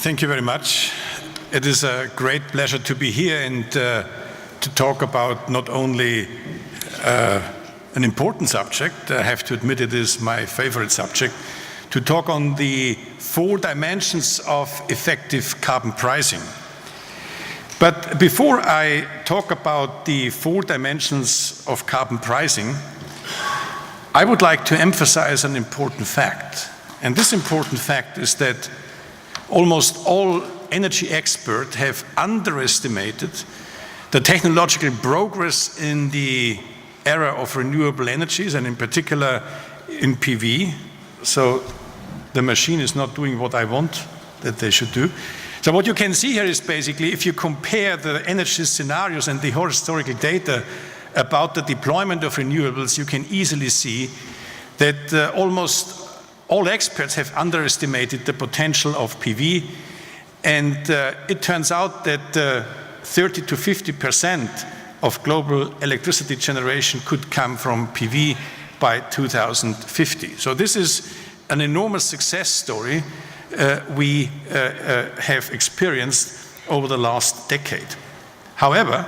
Thank you very much. It is a great pleasure to be here and to talk about not only an important subject, I have to admit it is my favorite subject, to talk on the 4 dimensions of effective carbon pricing. But before I talk about the 4 dimensions of carbon pricing, I would like to emphasize an important fact. And this important fact is that almost all energy experts have underestimated the technological progress in the era of renewable energies, and in particular in PV. So the machine is not doing what I want that they should do. So what you can see here is basically, if you compare the energy scenarios and the historical data about the deployment of renewables, you can easily see that almost all experts have underestimated the potential of PV, and it turns out that 30 to 50% of global electricity generation could come from PV by 2050. So this is an enormous success story we have experienced over the last decade. However,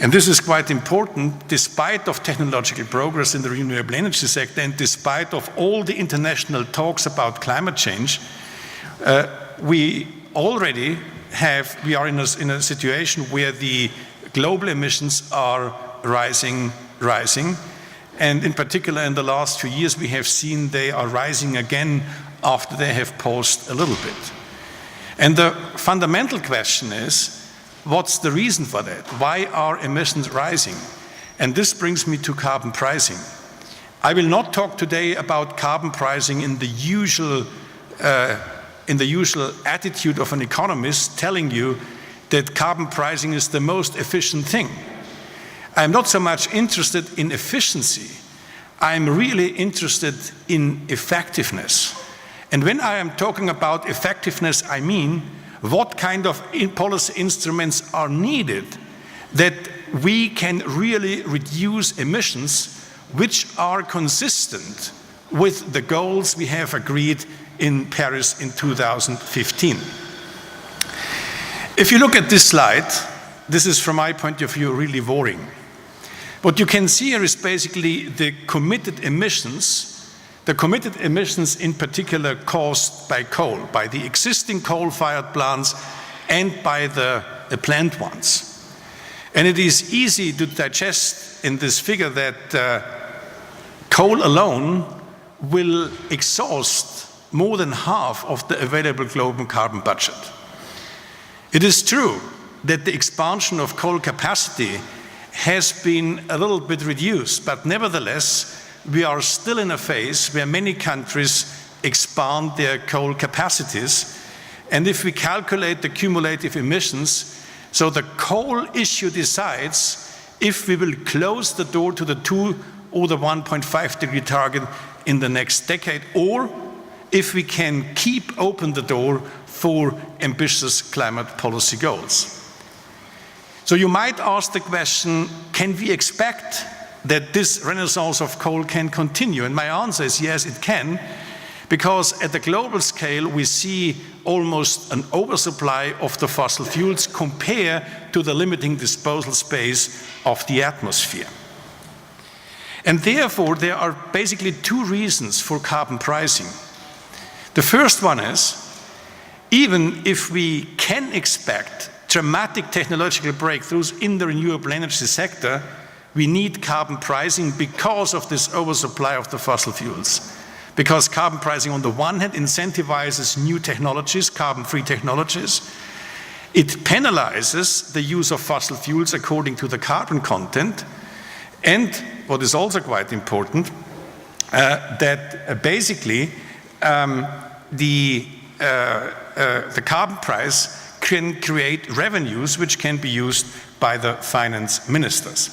and this is quite important, despite of technological progress in the renewable energy sector and despite of all the international talks about climate change, we are in a situation where the global emissions are rising, and in particular in the last few years we have seen they are rising again after they have paused a little bit. And the fundamental question is, what's the reason for that? Why are emissions rising? And this brings me to carbon pricing. I will not talk today about carbon pricing in the usual attitude of an economist telling you that carbon pricing is the most efficient thing. I'm not so much interested in efficiency. I'm really interested in effectiveness. And when I am talking about effectiveness, I mean what kind of policy instruments are needed that we can really reduce emissions which are consistent with the goals we have agreed in Paris in 2015. If you look at this slide, this is from my point of view really boring. What you can see here is basically the committed emissions in particular caused by coal, by the existing coal-fired plants and by the planned ones. And it is easy to digest in this figure that coal alone will exhaust more than half of the available global carbon budget. It is true that the expansion of coal capacity has been a little bit reduced, but nevertheless, we are still in a phase where many countries expand their coal capacities. And if we calculate the cumulative emissions, so the coal issue decides if we will close the door to the 2 or the 1.5 degree target in the next decade, or if we can keep open the door for ambitious climate policy goals. So you might ask the question, can we expect that this renaissance of coal can continue? And my answer is yes, it can, because at the global scale we see almost an oversupply of the fossil fuels compared to the limiting disposal space of the atmosphere. And therefore there are basically 2 reasons for carbon pricing. The first one is, even if we can expect dramatic technological breakthroughs in the renewable energy sector, we need carbon pricing because of this oversupply of the fossil fuels. Because carbon pricing on the one hand incentivizes new technologies, carbon-free technologies. It penalizes the use of fossil fuels according to the carbon content. And what is also quite important, that basically the carbon price can create revenues which can be used by the finance ministers.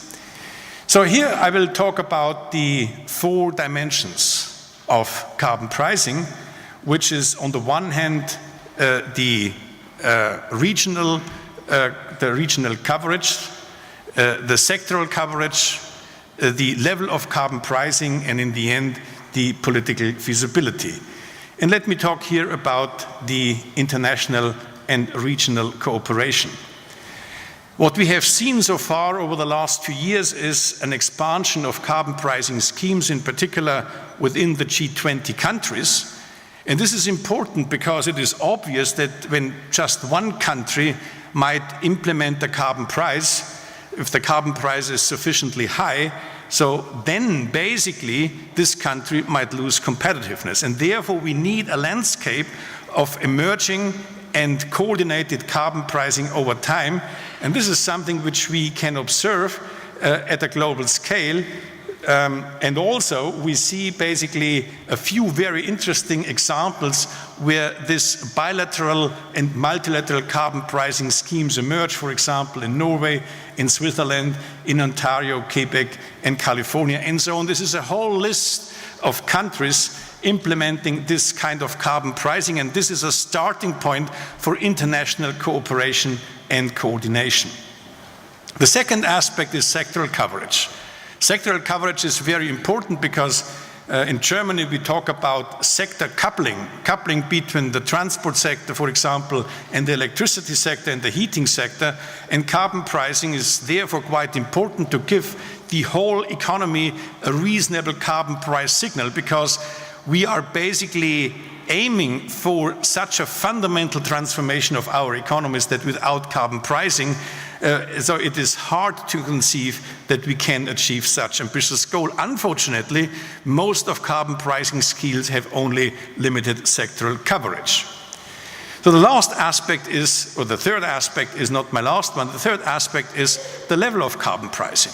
So here I will talk about the 4 dimensions of carbon pricing, which is on the one hand the regional coverage, the sectoral coverage, the level of carbon pricing, and in the end the political feasibility. And let me talk here about the international and regional cooperation. What we have seen so far over the last 2 years is an expansion of carbon pricing schemes, in particular within the G20 countries. And this is important because it is obvious that when just one country might implement a carbon price, if the carbon price is sufficiently high, so then basically this country might lose competitiveness. And therefore we need a landscape of emerging and coordinated carbon pricing over time. And this is something which we can observe at a global scale. And also we see basically a few very interesting examples where this bilateral and multilateral carbon pricing schemes emerge, for example, in Norway, in Switzerland, in Ontario, Quebec, and California, and so on. This is a whole list of countries implementing this kind of carbon pricing, and this is a starting point for international cooperation and coordination. The second aspect is sectoral coverage. Sectoral coverage is very important because in Germany we talk about sector coupling between the transport sector, for example, and the electricity sector and the heating sector, and carbon pricing is therefore quite important to give the whole economy a reasonable carbon price signal, because we are basically aiming for such a fundamental transformation of our economies that without carbon pricing, so it is hard to conceive that we can achieve such ambitious goal. Unfortunately, most of carbon pricing schemes have only limited sectoral coverage. So the last aspect is, or the third aspect is not my last one, the third aspect is the level of carbon pricing.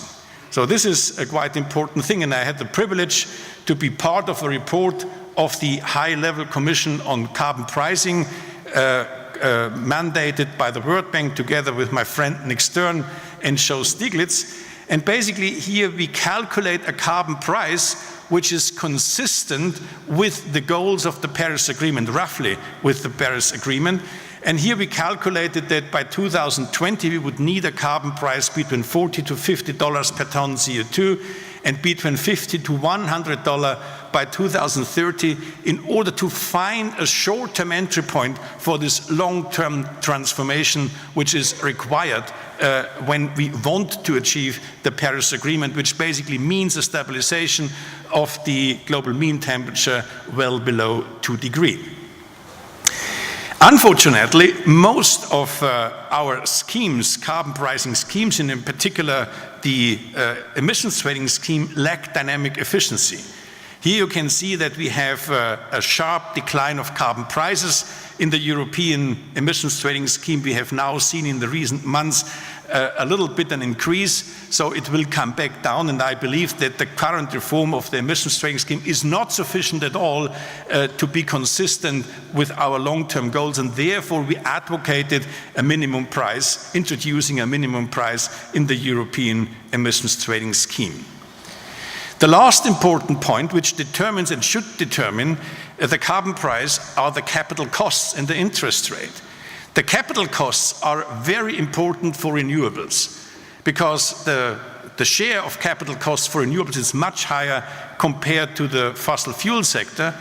So this is a quite important thing, and I had the privilege to be part of a report of the High-Level Commission on Carbon Pricing, mandated by the World Bank together with my friend Nick Stern and Joe Stiglitz. And basically here we calculate a carbon price which is consistent with the goals of the Paris Agreement, roughly with the Paris Agreement. And here we calculated that by 2020 we would need a carbon price between $40 to $50 per ton CO2 and between $50 to $100 by 2030 in order to find a short-term entry point for this long-term transformation which is required when we want to achieve the Paris Agreement, which basically means a stabilization of the global mean temperature well below 2 degrees. Unfortunately, most of our schemes, carbon pricing schemes, and in particular the emissions trading scheme, lack dynamic efficiency. Here you can see that we have a sharp decline of carbon prices. In the European emissions trading scheme, we have now seen in the recent months a little bit an increase, so it will come back down, and I believe that the current reform of the emissions trading scheme is not sufficient at all to be consistent with our long-term goals, and therefore we advocated a minimum price, introducing a minimum price in the European emissions trading scheme. The last important point which determines and should determine the carbon price are the capital costs and the interest rate. The capital costs are very important for renewables because the share of capital costs for renewables is much higher compared to the fossil fuel sector.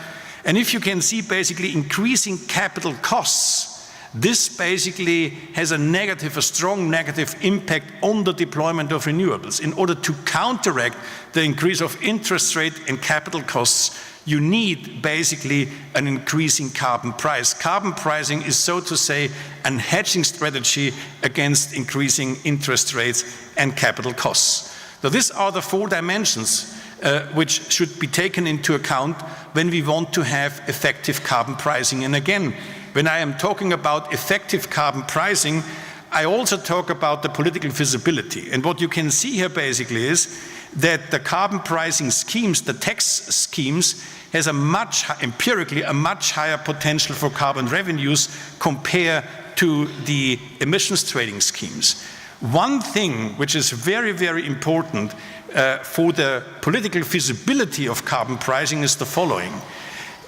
And if you can see basically increasing capital costs, this basically has a strong negative impact on the deployment of renewables. In order to counteract the increase of interest rate and capital costs, you need basically an increasing carbon price. Carbon pricing is, so to say, a hedging strategy against increasing interest rates and capital costs. So these are the 4 dimensions which should be taken into account when we want to have effective carbon pricing. And again, when I am talking about effective carbon pricing, I also talk about the political feasibility. And what you can see here basically is that the carbon pricing schemes, the tax schemes, has empirically a much higher potential for carbon revenues compared to the emissions trading schemes. One thing which is very, very important for the political feasibility of carbon pricing is the following.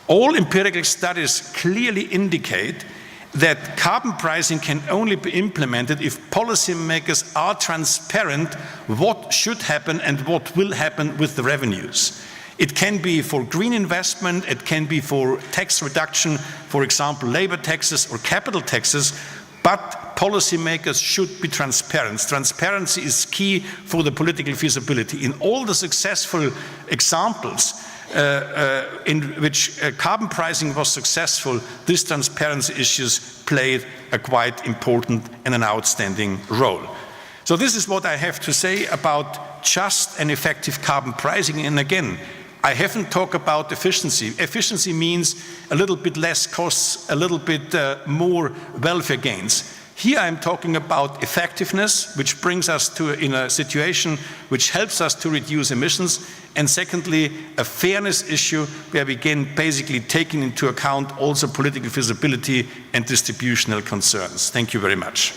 All empirical studies clearly indicate that carbon pricing can only be implemented if policymakers are transparent what should happen and what will happen with the revenues. It can be for green investment, it can be for tax reduction, for example, labor taxes or capital taxes, but policymakers should be transparent. Transparency is key for the political feasibility. In all the successful examples in which carbon pricing was successful, these transparency issues played a quite important and an outstanding role. So this is what I have to say about just and effective carbon pricing. And again, I haven't talked about efficiency. Efficiency means a little bit less costs, a little bit more welfare gains. Here I'm talking about effectiveness, which brings us to in a situation which helps us to reduce emissions. And secondly, a fairness issue where we can basically take into account also political feasibility and distributional concerns. Thank you very much.